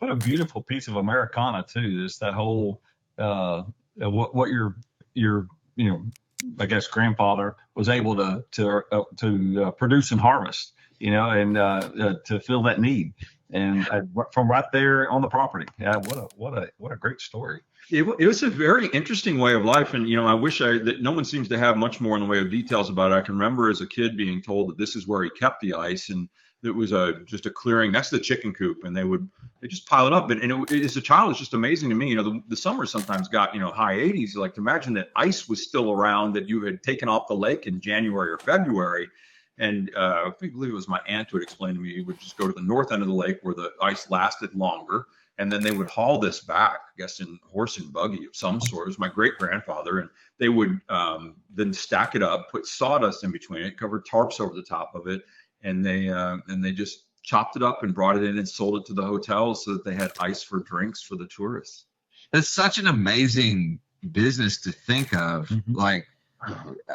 what a beautiful piece of Americana too. Is that whole what your I guess grandfather was able to produce and harvest, and to fill that need, and from right there on the property. Yeah, what a great story. It was a very interesting way of life, and I wish that no one seems to have much more in the way of details about it. I can remember as a kid being told that this is where he kept the ice, and it was just a clearing next to the chicken coop, and they just pile it up. And as a child, it's just amazing to me. The summer sometimes got high 80s. Like to imagine that ice was still around that you had taken off the lake in January or February. And I believe it was my aunt who had explained to me, you would just go to the north end of the lake where the ice lasted longer. And then they would haul this back, I guess, in horse and buggy of some sort. It was my great grandfather. And they would then stack it up, put sawdust in between it, cover tarps over the top of it. And they just chopped it up and brought it in and sold it to the hotels so that they had ice for drinks for the tourists. It's such an amazing business to think of. Like,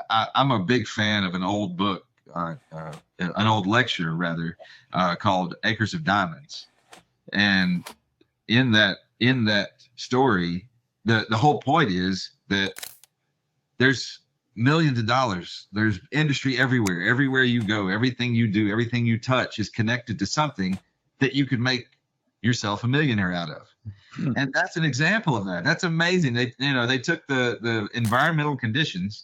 I'm a big fan of an old book, an old lecture rather, called Acres of Diamonds. And in that story, the whole point is that there's millions of dollars. There's industry everywhere. Everywhere you go, everything you do, everything you touch is connected to something that you could make yourself a millionaire out of. And that's an example of that. That's amazing. They took the environmental conditions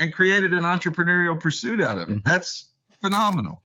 and created an entrepreneurial pursuit out of it. That's phenomenal.